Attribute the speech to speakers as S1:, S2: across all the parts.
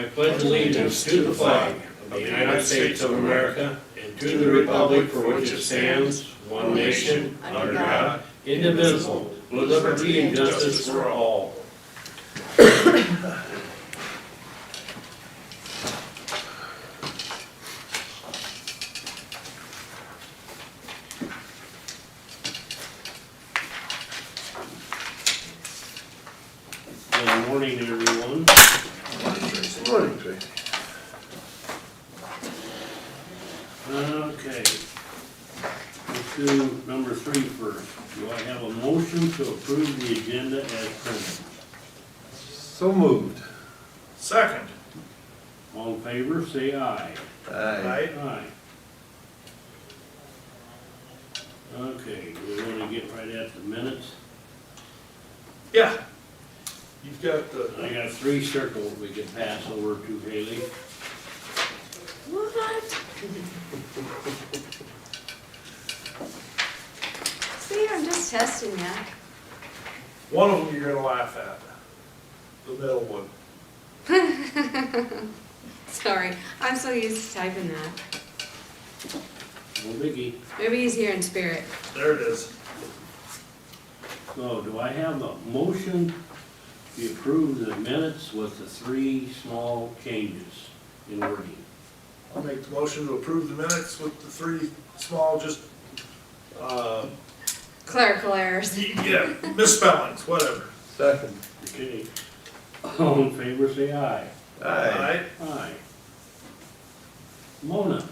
S1: I pledge allegiance to the flag of the United States of America and to the republic for which it stands, one nation, under God, indivisible, with liberty and justice for all. Good morning, everyone.
S2: Good morning, Tracy.
S1: Okay. Let's do number 3 first. Do I have a motion to approve the agenda as printed?
S2: So moved.
S3: Second.
S1: All in favor, say aye.
S2: Aye.
S1: Aye. Okay, do we want to get right at the minutes?
S3: Yeah. You've got
S1: I
S3: the,
S1: got 3 circles we can pass over to Haley.
S4: What? See, I'm just testing you.
S3: one of them you're gonna laugh at. The middle one.
S4: Sorry, I'm so used to typing that.
S1: No biggie.
S4: Maybe he's here in spirit.
S3: There it is.
S1: So do I have a motion to approve the minutes with the 3 small changes in wording?
S3: I'll make the motion to approve the minutes with the 3 small, just,
S4: Clerical errors.
S3: yeah, misspellings, whatever.
S2: Second.
S1: Okay. All in favor, say aye.
S2: Aye.
S1: Aye. Mona,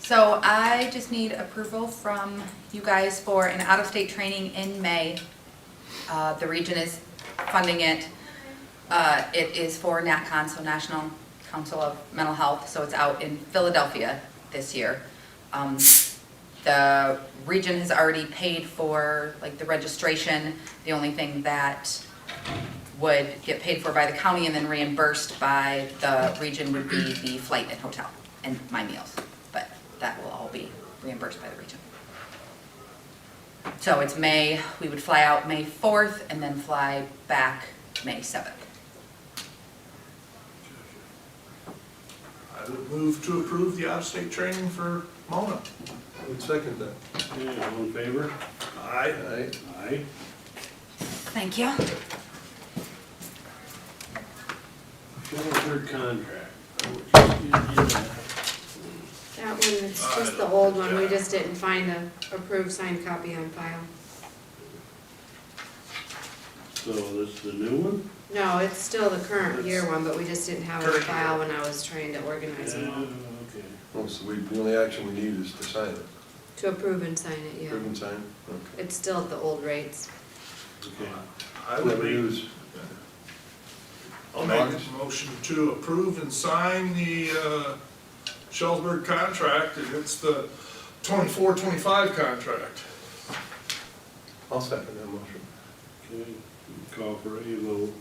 S5: So I just need approval from you guys for an out-of-state training in May. The region is funding it. It is for NACON, so National Council of Mental Health, so it's out in Philadelphia this year. The region has already paid for like the registration. The only thing that would get paid for by the county and then reimbursed by the region would be the flight and hotel and my meals, but that will all be reimbursed by the region. So it's May, we would fly out May 4th and then fly back May 7th.
S3: I would move to approve the out-of-state training for Mona.
S2: I would second that.
S1: okay, all in favor?
S3: Aye.
S2: Aye.
S1: Aye.
S5: Thank you.
S1: Shelter contract.
S4: That one, it's just the old one, we just didn't find a approved signed copy on file.
S1: So this is the new one?
S4: No, it's still the current year one, but we just didn't have it on file when I was trying to organize them all.
S1: Okay.
S2: Oh, so the only action we need is to sign it.
S4: To approve and sign it, yeah.
S2: Approve and sign? Okay.
S4: It's still at the old rates.
S1: Okay.
S3: I would make,
S2: Use.
S3: I'll make a motion to approve and sign the, Shellsburg contract, and it's the 24-25 contract.
S2: I'll second that motion.
S1: Okay, call for a vote.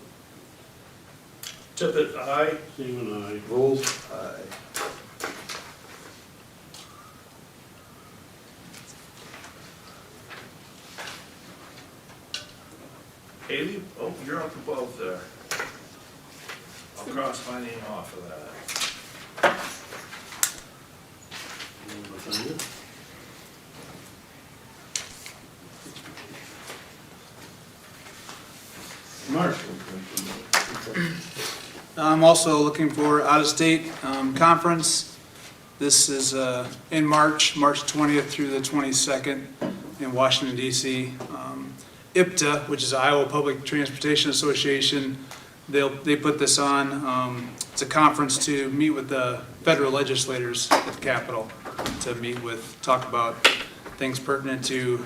S3: Tippit, aye.
S1: Seaman, aye.
S2: Rules? Aye.
S3: Haley, oh, you're up above there. I'll cross my name off of that.
S1: You wanna sign it? Marshall.
S6: I'm also looking for out-of-state conference. This is in March 20th through the 22nd in Washington DC. IPTA, which is Iowa Public Transportation Association, they put this on. It's a conference to meet with the federal legislators at the Capitol to meet with, talk about things pertinent to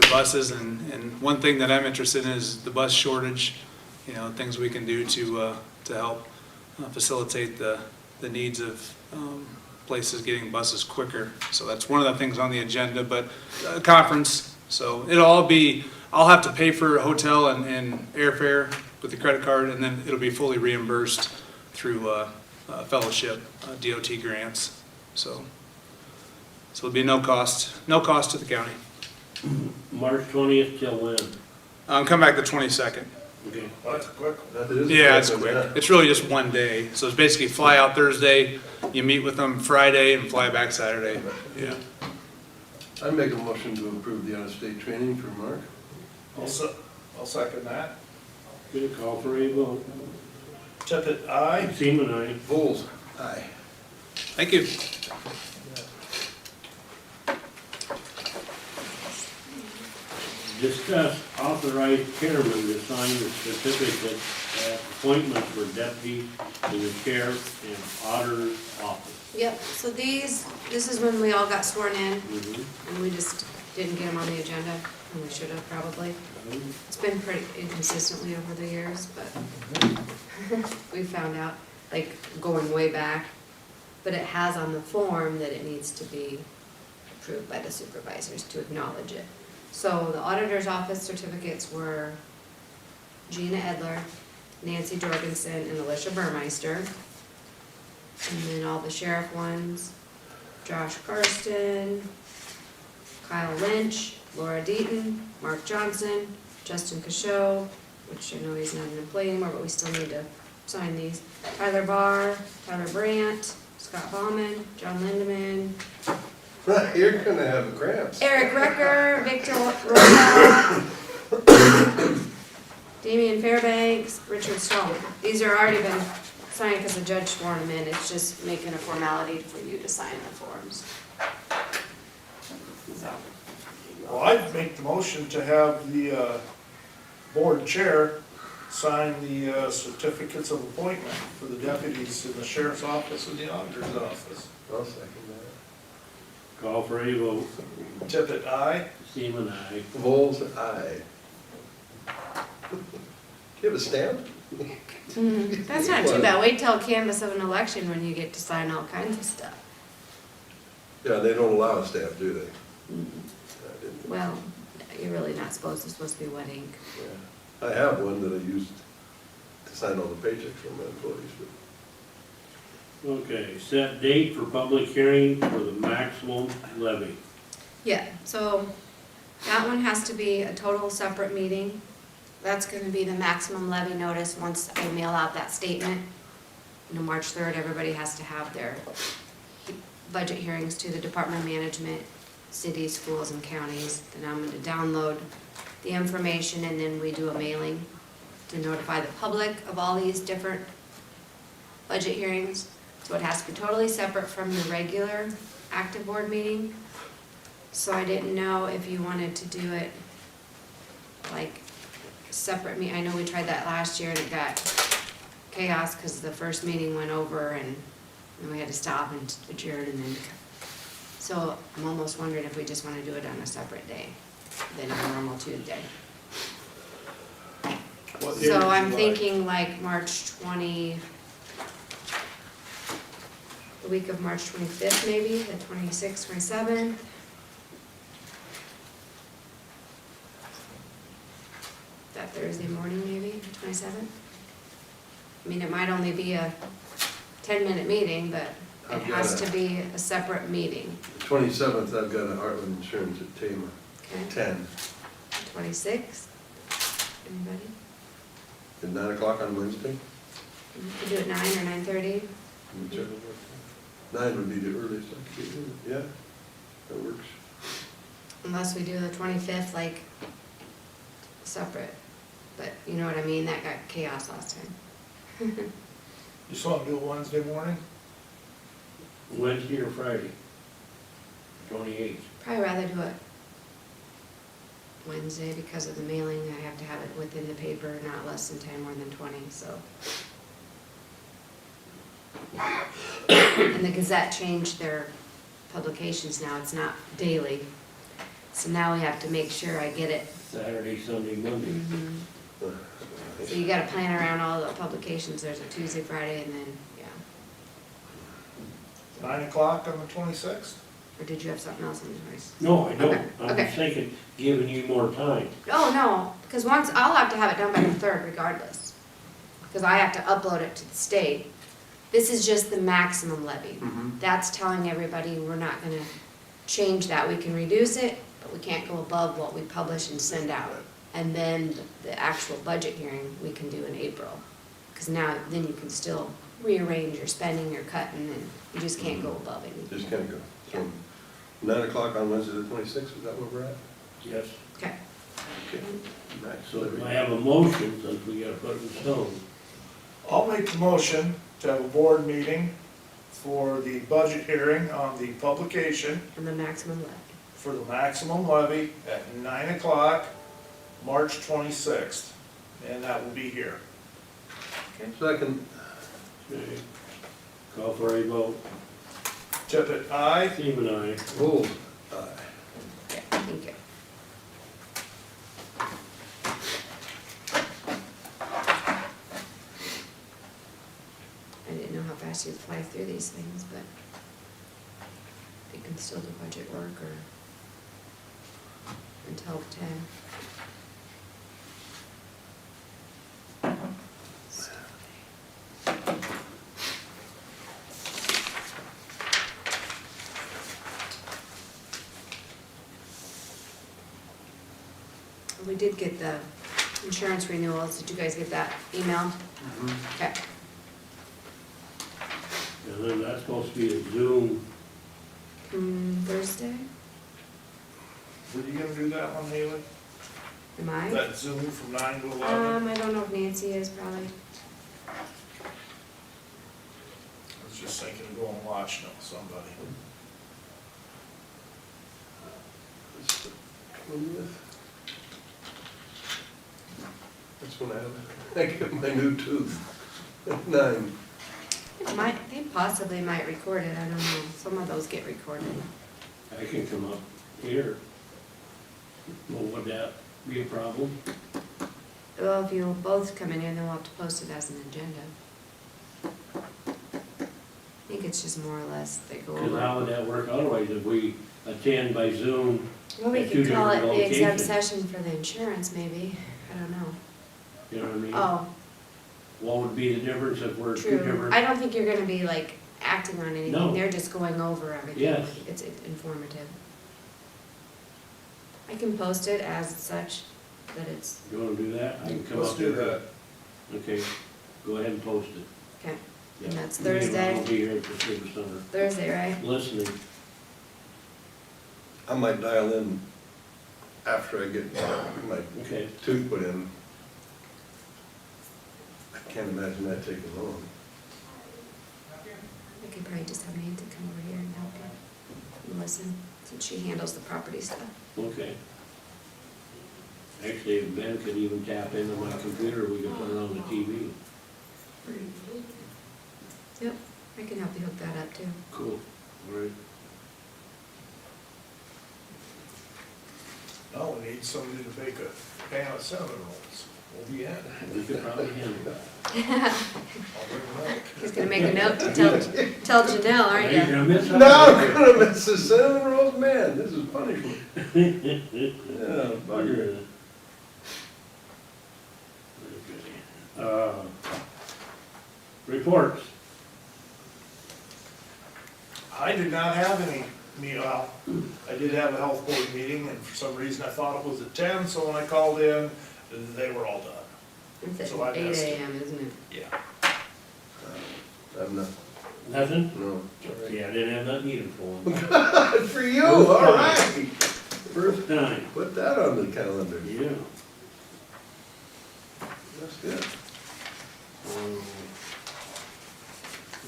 S6: buses, and one thing that I'm interested in is the bus shortage, you know, things we can do to help facilitate the needs of places getting buses quicker. So that's one of the things on the agenda, but a conference, so I'll have to pay for a hotel and airfare with the credit card, and then it'll be fully reimbursed through fellowship, DOT grants. So it'll be no cost to the county.
S1: March 20th till when?
S6: Come back the 22nd.
S1: Okay.
S3: Well, that's a quick one.
S2: That is a
S6: Yeah, it's
S2: one,
S6: quick.
S2: yeah.
S6: It's really just one day. So it's basically fly out Thursday, you meet with them Friday and fly back Saturday. Yeah.
S2: I make a motion to approve the out-of-state training for Mark.
S3: I'll second that.
S1: Okay, call for a vote.
S3: Tippit, aye.
S1: Seaman, aye.
S2: Bulls. Aye.
S6: Thank you.
S1: Discuss authorized chairman to sign the certificate of appointment for deputy in the sheriff and auditor's office.
S4: Yep, so this is when we all got sworn in,
S1: Mhm.
S4: and we just didn't get them on the agenda, and we should have probably. It's been pretty inconsistently over the years, but we found out, like, going way back. But it has on the form that it needs to be approved by the supervisors to acknowledge it. So the auditor's office certificates were Gina Edler, Nancy Jorgensen, and Alicia Burmeister. And then all the sheriff ones, Josh Karsten, Kyle Lynch, Laura Deaton, Mark Johnson, Justin Cachot, which I know he's not an employee anymore, but we still need to sign these. Tyler Barr, Tyler Brandt, Scott Bauman, John Lindeman,
S2: You're gonna have cramps.
S4: Eric Recker, Victor Royal, Damian Fairbanks, Richard Stone. These are already been signed because the judge swore them in. It's just making a formality for you to sign the forms. So,
S3: Well, I'd make the motion to have the board chair sign the certificates of appointment for the deputies in the sheriff's office and the auditor's office.
S2: I'll second
S1: Call for a vote.
S3: Tippit, aye.
S1: Seaman, aye.
S2: that. Bulls. Aye. Do you have a stamp?
S4: That's not too bad. Wait till canvass of an election when you get to sign all kinds of stuff.
S2: Yeah, they don't allow a stamp, do they? I didn't-
S4: Well, you're really not supposed to. It's supposed to be wet ink.
S2: yeah. I have one that I used to sign all the paychecks for my employees, but
S1: Okay, set date for public hearing for the maximum levy.
S4: Yeah, so that one has to be a total separate meeting. That's gonna be the maximum levy notice once I mail out that statement. You know, March 3rd, everybody has to have their budget hearings to the Department of Management, cities, schools, and counties. Then I'm gonna download the information and then we do a mailing to notify the public of all these different budget hearings. So it has to be totally separate from the regular active board meeting. So I didn't know if you wanted to do it like separate I know we tried that last year and it got chaos because the first meeting went over and then we had to stop and adjourn and then. So I'm almost wondering if we just want to do it on a separate day than a normal Tuesday.
S3: What day
S4: So
S3: would
S4: I'm
S3: you like?
S4: thinking like March 20, the week of March 25th maybe, the 26th, 27th. That Thursday morning maybe, the 27th. I mean, it might only be a 10-minute meeting, but it
S2: I've
S4: has
S2: got
S4: to be a separate meeting.
S2: the 27th, I've got a Heartland Insurance at Tama,
S4: Okay,
S2: 10.
S4: 26th, anybody?
S2: At 9 o'clock on Wednesday?
S4: We could do it 9 or 9:30.
S2: Whichever one. 9 would be the earliest I could do it. Yeah, that works.
S4: Unless we do the 25th, like, separate. But you know what I mean, that got chaos last time.
S3: You just want to do it Wednesday morning?
S1: Wednesday or Friday? 28th.
S4: Probably rather do it Wednesday because of the mailing. I have to have it within the paper, not less than 10, more than 20, so. And the Gazette changed their publications now, it's not daily. So now we have to make sure I get it.
S1: Saturday, Sunday, Monday.
S4: So you gotta plan around all the publications, there's a Tuesday, Friday, and then, yeah.
S3: 9 o'clock on the 26th?
S4: Or did you have something else on yours?
S1: No, I don't.
S4: Okay,
S1: I'm
S4: okay.
S1: just thinking, giving you more time.
S4: Oh, no, because I'll have to have it done by the 3rd regardless. Because I have to upload it to the state. This is just the maximum levy.
S2: Mhm.
S4: That's telling everybody we're not gonna change that. We can reduce it, but we can't go above what we publish and send out. And then the actual budget hearing, we can do in April. Because now, then you can still rearrange your spending, your cutting, and you just can't go above anything.
S2: Just can't go. So 9 o'clock on Wednesday the 26th, is that where we're at?
S1: Yes.
S4: Okay.
S2: Okay. Nice.
S1: So do I have a motion, since we gotta put it in stone?
S3: I'll make the motion to have a board meeting for the budget hearing on the publication
S4: And the maximum levy.
S3: for the maximum levy at 9 o'clock, March 26th, and that will be here.
S2: Second.
S1: Okay. Call for a vote.
S3: Tippit, aye.
S1: Steve and I.
S2: Bull.
S4: Yeah, thank you. I didn't know how fast you'd fly through these things, but you can still do budget work or until 10. We did get the insurance renewals. Did you guys get that email? Okay.
S1: And then that's supposed to be a Zoom.
S4: Thursday?
S3: Were you gonna do that one, Haley?
S4: Am I?
S3: That Zoom from 9 to 11?
S4: I don't know if Nancy is probably.
S3: I was just thinking of going and watching it with somebody.
S2: It's the 20th. That's when I get my new tooth. At 9.
S4: They possibly might record it, I don't know. Some of those get recorded.
S1: I can come up here. Well, would that be a problem?
S4: Well, if you both come in here, then we'll have to post it as an agenda. I think it's just more or less they go
S1: Because how
S4: over.
S1: would that work otherwise if we attend by Zoom?
S4: Well, we
S1: at two
S4: could call it
S1: different
S4: the exempt
S1: locations?
S4: session for the insurance, maybe. I don't know.
S1: You know what I mean?
S4: Oh,
S1: What would be the difference if we're two
S4: true.
S1: different?
S4: I don't think you're gonna be like acting on anything.
S1: No.
S4: They're just going over everything.
S1: Yes.
S4: It's informative. I can post it as such, that it's,
S1: You wanna do that? I can come
S3: Let's
S1: up
S3: do
S1: here.
S3: that.
S1: Okay, go ahead and post it.
S4: okay,
S1: Yeah.
S4: And that's
S1: Me and Ron
S4: Thursday?
S1: will be here at the Civic Center,
S4: Thursday, right?
S1: listening.
S2: I might dial in after I get my
S1: Okay.
S2: tooth put in. I can't imagine that taking long.
S4: I could probably just have Nancy come over here and help you and listen, since she handles the property stuff.
S1: Okay. Actually, if Ben could even tap into my computer, we could put it on the TV.
S4: Yep, I can help you hook that up too.
S1: Cool, all right.
S3: Now we need somebody to bake a pan of cinnamon rolls. We'll be in.
S1: We could probably handle that.
S3: I'll bring them out.
S4: He's gonna make a note to tell Janelle, aren't
S1: Are you
S4: you?
S1: gonna miss
S2: No,
S1: something?
S2: I'm gonna miss the cinnamon rolls, man, this is punishment. Yeah, bugger.
S1: Okay. Reports.
S3: I did not have any well, I did have a health board meeting, and for some reason I thought it was at 10, so when I called in, they were all done.
S4: It's
S3: So I
S4: at 8
S3: missed it.
S4: AM, isn't it?
S3: Yeah.
S2: I'm not,
S1: Nothing?
S2: no.
S1: Yeah, I didn't have nothing either for him.
S2: Good for you, all right.
S1: First time.
S2: Put that on the calendar.
S1: Yeah.
S2: That's good.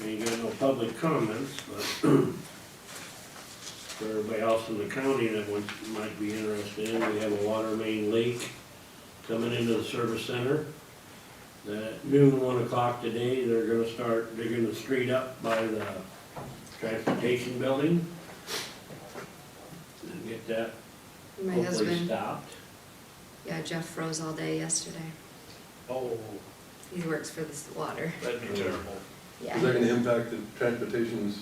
S1: We ain't got no public comments, but for everybody else in the county that might be interested in, we have a water main leak coming into the service center. At noon, 1 o'clock today, they're gonna start digging the street up by the transportation building. And get that
S4: My
S1: hopefully
S4: husband,
S1: stopped.
S4: yeah, Jeff froze all day yesterday.
S3: Oh,
S4: He works for this water.
S3: that'd be terrible.
S4: Yeah.
S2: Is that gonna impact the transportations?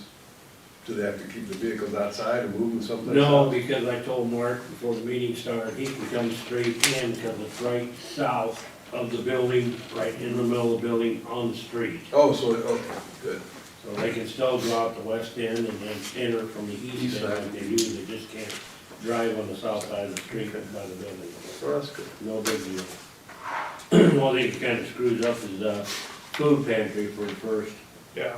S2: Do they have to keep the vehicles outside and move them someplace
S1: No,
S2: else?
S1: because I told Mark before the meeting started, he can come straight in, because it's right south of the building, right in the middle of the building, on the street.
S2: Oh, so, okay, good.
S1: So they can still go out the west end and then enter from the east
S2: East
S1: end
S2: side.
S1: like they do, they just can't drive on the south side of the street by the building.
S2: Well, that's good.
S1: No big deal. The only thing that kind of screws up is, food pantry for the first
S3: Yeah,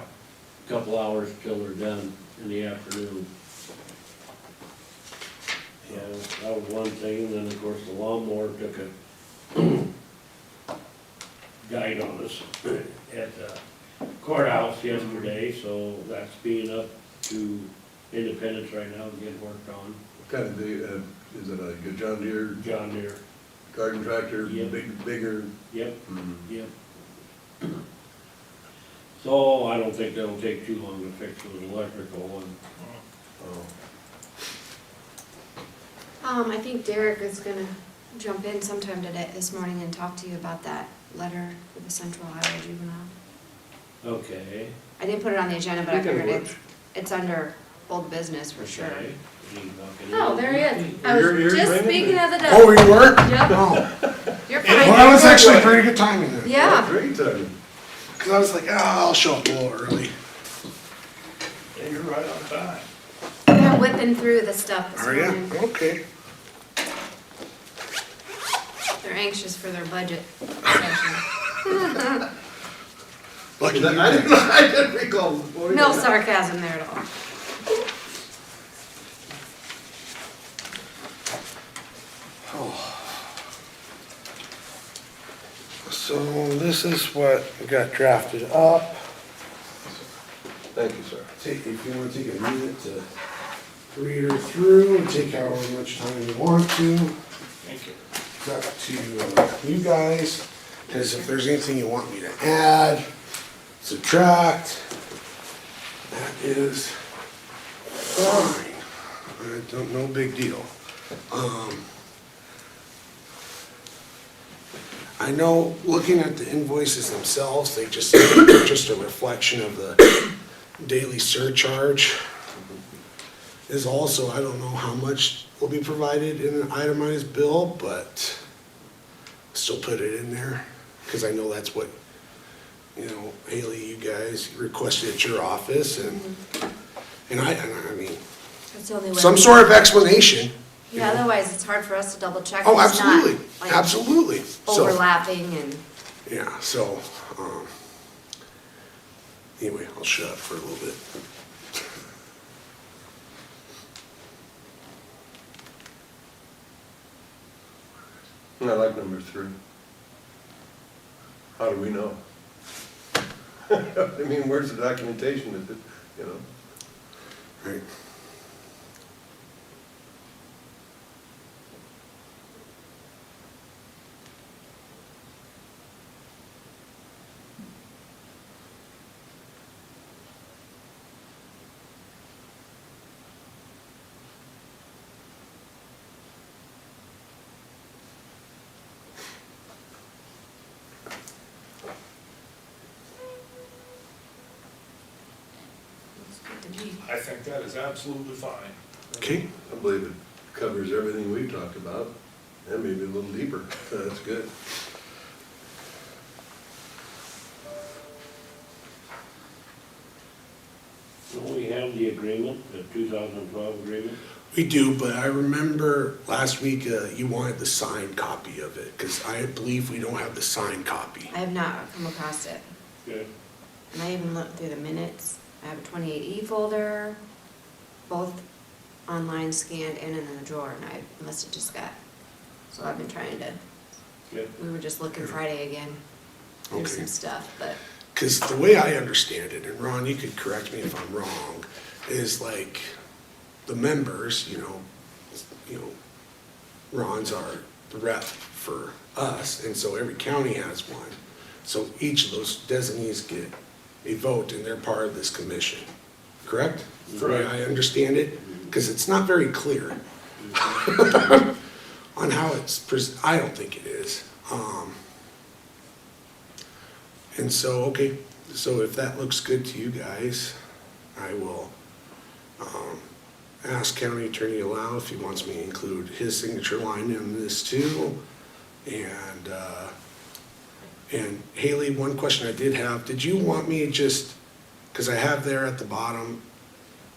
S1: couple hours till they're done in the afternoon. Yeah, that was one thing, and then of course the lawnmower took a guide on us at the courthouse yesterday, so that's being up to Independence right now, getting worked on.
S2: What kind of big, is it a good John Deere
S1: John Deere,
S2: garden tractor,
S1: Yep.
S2: bigger?
S1: yep,
S2: Mm.
S1: yep. So I don't think that'll take too long to fix those electrical one.
S2: Oh.
S4: I think Derek is gonna jump in sometime this morning and talk to you about that letter for the Central Iowa Juvenile.
S1: Okay.
S4: I didn't put it on the agenda, but I
S2: Speaking of
S4: figured
S2: which.
S4: it's under old business for sure.
S1: Okay. He's walking in.
S4: Oh, there he is. I
S2: You're
S4: was just
S2: ringing
S4: speaking of the
S7: Oh,
S4: devil.
S7: you were?
S4: Yep,
S7: Oh,
S4: you're
S7: well,
S4: fine.
S7: that was actually pretty good timing then.
S4: Yeah,
S2: Great timing.
S7: Cause I was like, I'll show up a little early.
S3: yeah, you're right on time.
S4: they're whipping through the stuff this
S7: Are ya?
S4: morning.
S7: Okay.
S4: They're anxious for their budget session.
S7: Lucky you
S2: I
S7: guys.
S2: didn't recall this morning.
S4: No sarcasm there at all.
S7: So this is what got drafted up.
S2: Thank you, sir.
S7: Take, if you wanna take a minute to read her through and take however much time you want to.
S3: Thank you.
S7: It's up to you guys, cause if there's anything you want me to add, subtract, that is fine. I don't, no big deal. I know, looking at the invoices themselves, they're just a reflection of the daily surcharge. Is also, I don't know how much will be provided in an itemized bill, but still put it in there, cause I know that's what, you know, Haley, you guys requested at your office, and I mean,
S4: That's the only way.
S7: some sort of explanation.
S4: Yeah, otherwise it's hard for us to double check.
S7: Oh,
S4: if it's not,
S7: absolutely,
S4: like,
S7: absolutely. So,
S4: Overlapping and,
S7: yeah, so, anyway, I'll shut up for a little bit.
S2: I like number 3. How do we know? I mean, where's the documentation if it, you know?
S7: Right.
S4: looks good to me.
S3: I think that is absolutely fine.
S7: Okay,
S2: I believe it covers everything we've talked about, and maybe a little deeper, so that's good.
S1: Don't we have the agreement, the 2012 agreement?
S7: we do, but I remember last week, you wanted the signed copy of it, cause I believe we don't have the signed copy.
S4: I have not come across it.
S1: Good.
S4: And I even looked through the minutes. I have a 28E folder, both online scanned and in the drawer, and I must have just got, so I've been trying to,
S1: Good.
S4: we were just looking Friday again.
S7: Okay.
S4: There's some stuff, but
S7: Cause the way I understand it, and Ron, you could correct me if I'm wrong, is like the members, you know, Ron's the rep for us, and so every county has one. So each of those designees get a vote and they're part of this commission, correct? The way I understand it, cause it's not very clear on how it's I don't think it is. And so, okay, so if that looks good to you guys, I will, ask County Attorney Lau if he wants me to include his signature line in this too. And Haley, one question I did have, did you want me to just, cause I have there at the bottom,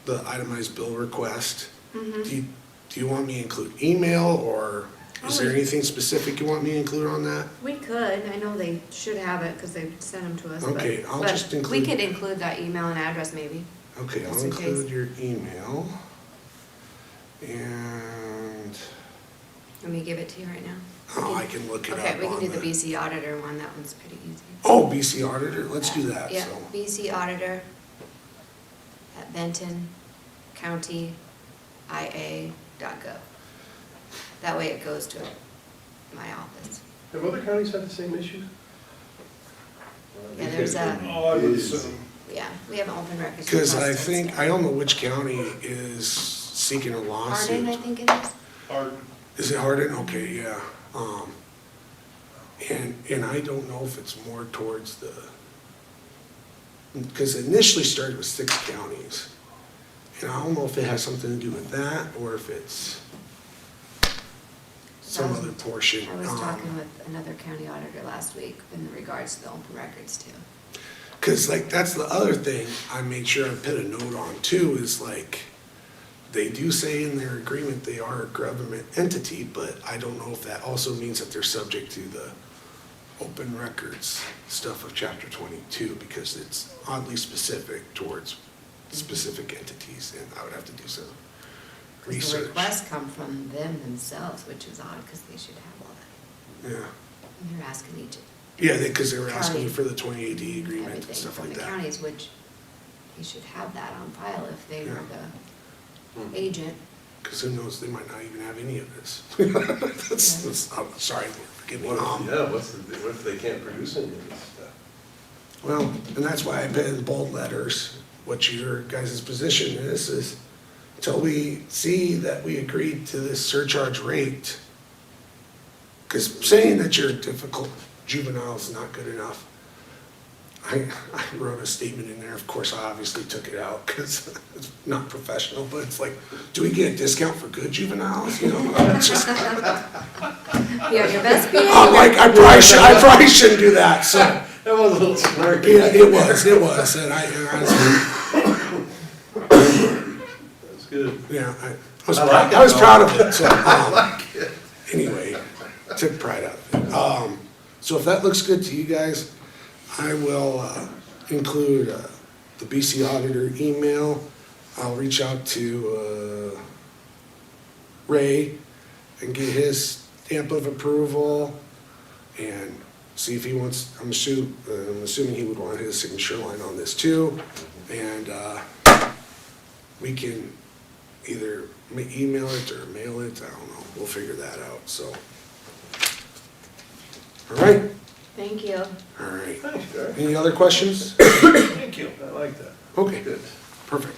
S7: the itemized bill request. Do Do you want me to include email, or is there anything specific you want me to include on that?
S4: We could, I know they should have it, because they sent them to us, but.
S7: Okay, I'll
S4: but
S7: just
S4: We
S7: include-
S4: could include that email and address maybe.
S7: Okay, I'll
S4: Just in case.
S7: include your email. And,
S4: Let me give it to you right now.
S7: oh, I can look it up
S4: Okay, we can
S7: on
S4: do the
S7: the-
S4: BC auditor one, that one's pretty easy.
S7: Oh, BC Auditor, let's do that,
S4: Yeah,
S7: so.
S4: BC auditor at Benton County IA.gov. That way it goes to my office.
S2: Have other counties had the same issues?
S4: Yeah, there's a,
S3: Oh, I would assume.
S4: yeah, we have an open records.
S7: Because I
S4: request.
S7: think, I don't know which county is seeking a
S4: Hardin, I
S7: lawsuit.
S4: think it is.
S3: Hard.
S7: Is it Hardin? Okay, yeah. And I don't know if it's more towards the, because it initially started with 6 counties. And I don't know if it has something to do with that, or if it's some other portion.
S4: I was talking with another county auditor last week in regards to the open records too.
S7: Because like, that's the other thing I made sure I put a note on too, is like, they do say in their agreement they are a government entity, but I don't know if that also means that they're subject to the open records stuff of chapter 22, because it's oddly specific towards specific entities, and I would have to do some
S4: 'Cause the
S7: research.
S4: requests come from them themselves, which is odd, because they should have all that.
S7: Yeah,
S4: And they're asking each,
S7: yeah, because they were asking you
S4: County.
S7: for the 20AD agreement and
S4: everything
S7: stuff
S4: from
S7: like
S4: the
S7: that.
S4: counties, which you should have that on file if they were
S7: Yeah.
S4: the agent.
S7: Because who knows, they might not even have any of this. That's, I'm sorry, forgive me.
S2: What if they can't produce any of this stuff?
S7: Well, and that's why I put in bold letters what your guys' position is until we see that we agreed to this surcharge rate. Because saying that you're a difficult juvenile is not good enough. I wrote a statement in there, of course, I obviously took it out because it's not professional, but it's like, do we get a discount for good juveniles? You know, it's just,
S4: You have your best behavior.
S7: I'm like, I probably shouldn't do that, so.
S2: That was a little snarky.
S7: Yeah, it was, and
S2: That's good.
S7: yeah, I
S2: like it,
S7: was
S2: though.
S7: proud of it, so,
S2: I like it.
S7: anyway, took pride out of it. So if that looks good to you guys, I will, include, the BC auditor email. I'll reach out to, Ray and get his stamp of approval and see if he wants, I'm assuming he would want his signature line on this too. And, we can either email it or mail it, I don't know, we'll figure that out, so. All right,
S4: Thank you.
S7: all right.
S2: Thanks, Jared.
S7: Any other questions?
S3: Thank you.
S2: I like that.
S7: Okay,
S2: Good.
S7: perfect.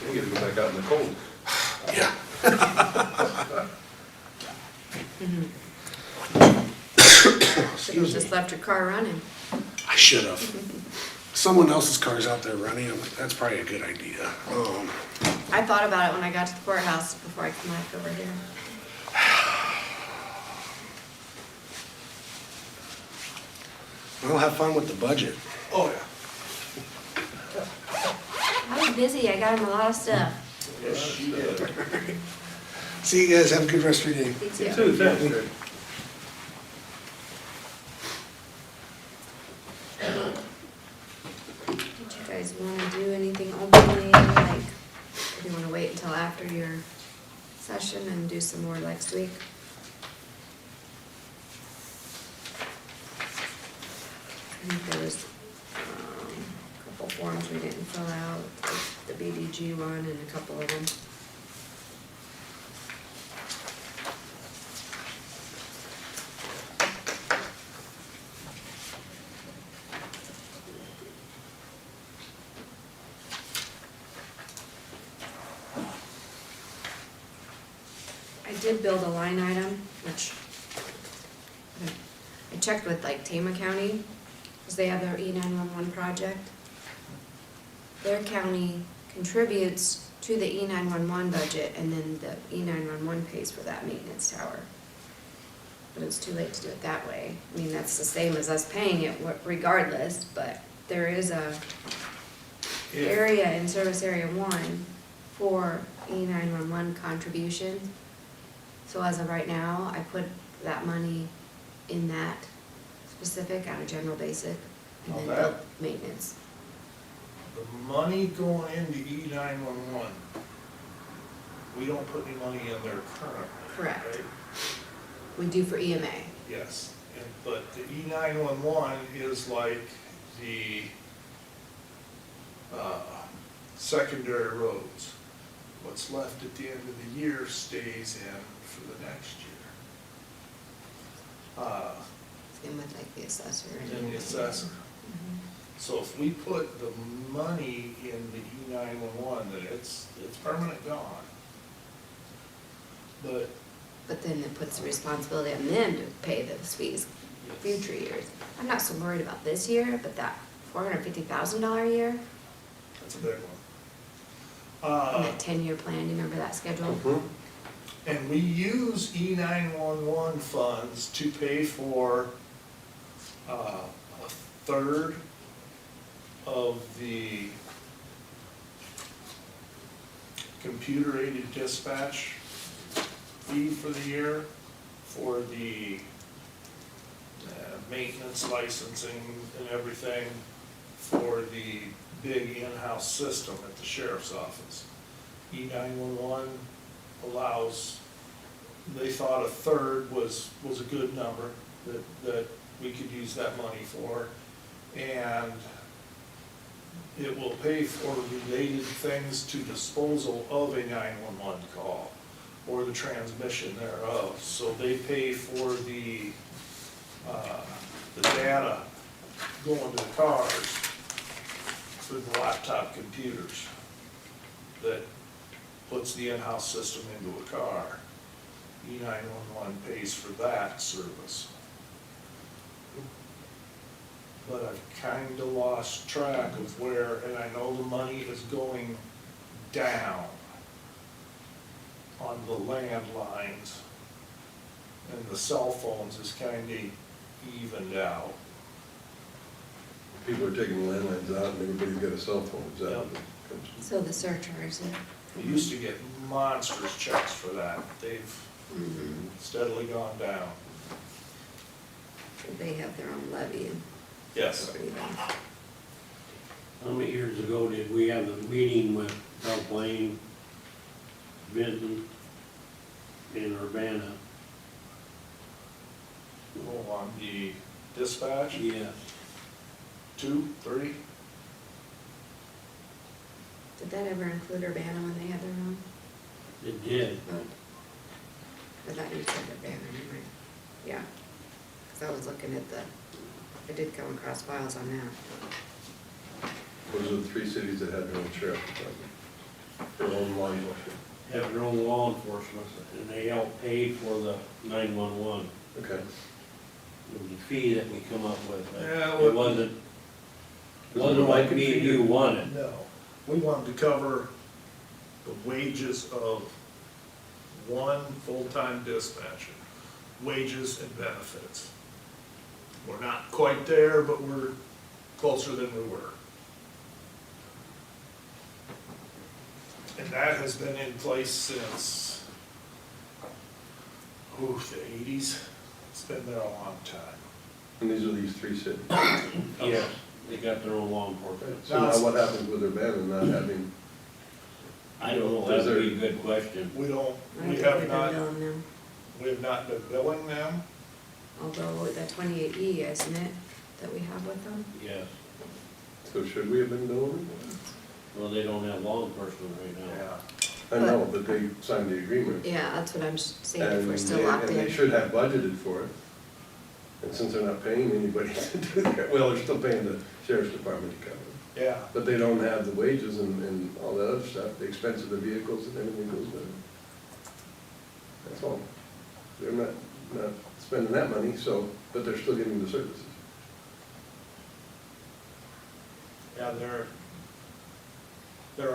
S2: We get to go back out in the cold.
S7: Yeah.
S4: Should have just left your car running.
S7: I should have. Someone else's car's out there running, I'm like, that's probably a good idea.
S4: I thought about it when I got to the courthouse before I came back over here.
S7: Well, have fun with the budget.
S2: Oh, yeah.
S4: I was busy, I got him a lot of stuff.
S2: Yes, you did.
S7: See you guys, have a good rest of your day.
S4: You
S2: You
S4: too.
S2: too, thanks, Jared.
S4: Did you guys wanna do anything openly, like, do you wanna wait until after your session and do some more next week? I think there was, a couple forms we didn't fill out, the BDG one and a couple of them. I did build a line item, which I checked with like Tama County, because they have their E911 project. Their county contributes to the E911 budget, and then the E911 pays for that maintenance tower. But it's too late to do it that way. I mean, that's the same as us paying it regardless, but there is a area in Service Area 1 for E911 contribution. So as of right now, I put that money in that specific out of general basic and
S3: Now
S4: then
S3: that-
S4: bill maintenance.
S3: The money going into E911, we don't put any money in there currently.
S4: Correct.
S3: Right?
S4: We do for EMA.
S3: Yes, but the E911 is like the secondary roads. What's left at the end of the year stays in for the next year.
S4: Same with like the assessor.
S3: And the assessor.
S4: Mhm.
S3: So if we put the money in the E911, then it's permanent gone. But
S4: But then it puts the responsibility on them to pay those fees future years. I'm not so worried about this year, but that $450,000 a year,
S3: that's a big one.
S4: in that 10-year plan, do you remember that schedule?
S2: Mhm.
S3: And we use E911 funds to pay for a third of the computer-aided dispatch fee for the year, for the maintenance licensing and everything, for the big in-house system at the sheriff's office. E911 allows, they thought a third was a good number that we could use that money for. And it will pay for related things to disposal of a 911 call or the transmission thereof. So they pay for the data going to the cars through the laptop computers that puts the in-house system into a car. E911 pays for that service. But I've kind of lost track of where, and I know the money is going down on the landlines, and the cell phones is kind of evened out.
S2: People are taking the landlines out and everybody's got a cell phone, is that what it comes to?
S4: So the surcharge,
S3: We used to get monstrous checks for that. They've steadily gone down.
S4: they have their own levy and
S3: Yes.
S4: everything.
S1: How many years ago did we have a meeting with Belle Plaine, Vinton, and Urbana?
S3: Oh, on the dispatch,
S1: Yes.
S3: 2, 3?
S4: Did that ever include Urbana when they had their own?
S1: It did.
S4: Oh. I thought you said Urbana, never mind. Yeah, because I was looking at I did come across files on that.
S2: Those are the three cities that have their own sheriff department, their own law enforcement.
S1: Have their own law enforcement, and they help pay for the 911.
S2: Okay.
S1: It was a fee that we come up with. but
S3: Yeah,
S1: It wasn't like me and you wanted.
S3: No, we wanted to cover the wages of one full-time dispatcher, wages and benefits. We're not quite there, but we're closer than we were. And that has been in place since, the 80s. It's been there a long time.
S2: And these are these three cities.
S1: Yes, they got their own law enforcement.
S2: So now what happens with Urbana not having,
S1: I don't know, that would be a good question.
S3: We don't,
S4: I
S3: we
S4: don't think
S3: have
S4: we've been
S3: not,
S4: billing them,
S3: we have not been billing them.
S4: although with that 28E, isn't it, that we have with them?
S1: Yes.
S2: so should we have been doing it?
S1: Well, they don't have law enforcement right now.
S3: Yeah.
S2: I know, but they signed the agreement.
S4: Yeah, that's what I'm saying, if
S2: And
S4: we're still
S2: they-
S4: locked
S2: And they
S4: in.
S2: should have budgeted for it. And since they're not paying anybody to do that, well, they're still paying the sheriff's department to cover it.
S3: Yeah,
S2: But they don't have the wages and all that other stuff, the expense of the vehicles and everything goes with it. That's all. They're not spending that money, so, but they're still getting the services.
S3: yeah, they're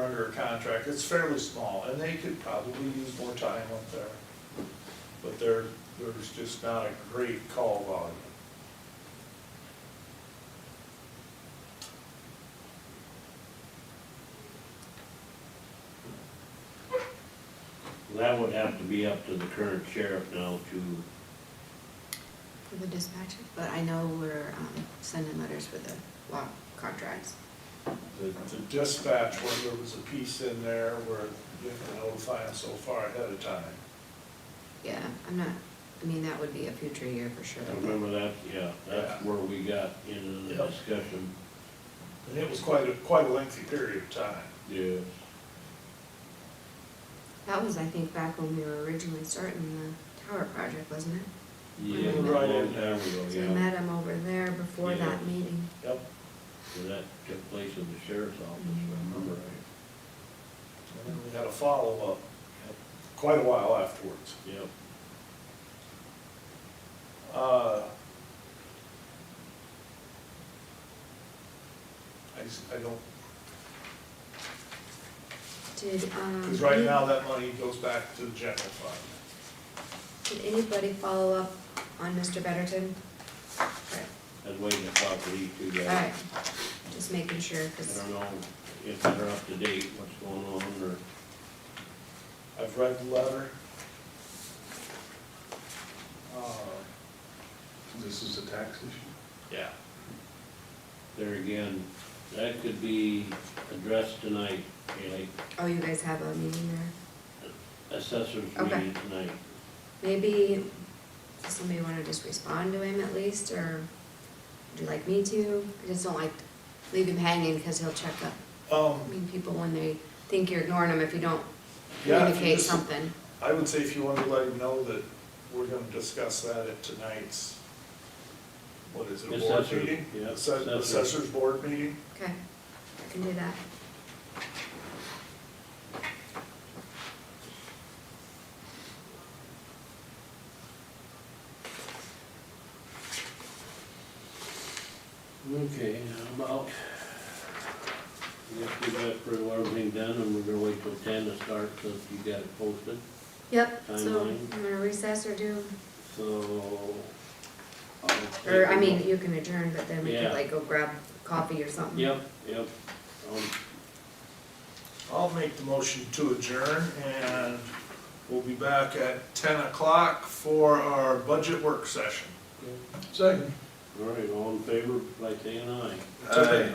S3: under a contract, it's fairly small, and they could probably use more time up there. But there's just not a great call volume.
S1: That would have to be up to the current sheriff now to,
S4: For the dispatcher, but I know we're, sending letters for the law contracts.
S3: The dispatch one, there was a piece in there where you have to notify them so far ahead of time.
S4: Yeah, I'm not, I mean, that would be a future year for sure.
S1: I remember that, yeah, that's where we got into the
S3: Yep.
S1: discussion.
S3: And it was quite a lengthy period of time.
S1: Yeah.
S4: That was, I think, back when we were originally starting the tower project, wasn't it?
S1: Yeah, a
S3: Right.
S1: long time ago,
S4: So I
S1: yeah.
S4: met him over there before
S1: Yeah.
S4: that meeting.
S3: Yep.
S1: So that took place in the sheriff's office, if I remember right.
S3: And then we had a follow-up quite a while afterwards.
S1: Yep.
S3: I don't,
S4: Did,
S3: because right now that money goes back to the general fund.
S4: Did anybody follow up on Mr. Betterton? Okay,
S1: I was waiting to talk to these two
S4: all
S1: guys.
S4: right, just making sure,
S1: I
S4: because,
S1: don't know if they're up to date, what's going on, or,
S3: I've read the letter.
S2: This is a tax issue?
S3: Yeah.
S1: there again, that could be addressed tonight, Haley.
S4: oh, you guys have a meeting there?
S1: Assessors
S4: Okay.
S1: meeting tonight.
S4: Maybe, does somebody want to just respond to him at least, or would you like me to? I just don't like to leave him hanging, because he'll check up. I mean, people, when they think you're ignoring them, if you don't
S3: Yeah, if you
S4: communicate
S3: just-
S4: something.
S3: I would say if you wanted to let him know that we're gonna discuss that at tonight's, what is it, a board
S1: Assessor,
S3: meeting?
S1: yeah,
S3: Assessors
S1: assessor.
S3: board meeting?
S4: Okay, I can do that.
S1: Okay, how about, I guess we got pretty well everything done, and we're gonna wait till 10 to start, since you got it posted,
S4: Yep, so
S1: Timeline.
S4: I'm gonna recess or do,
S1: so.
S4: or, I mean, you can adjourn, but then we
S1: Yeah.
S4: could like go grab coffee or something.
S1: Yep, yep.
S3: I'll make the motion to adjourn, and we'll be back at 10 o'clock for our budget work session.
S2: Second.
S1: All right, all in favor, by saying aye.
S3: Aye.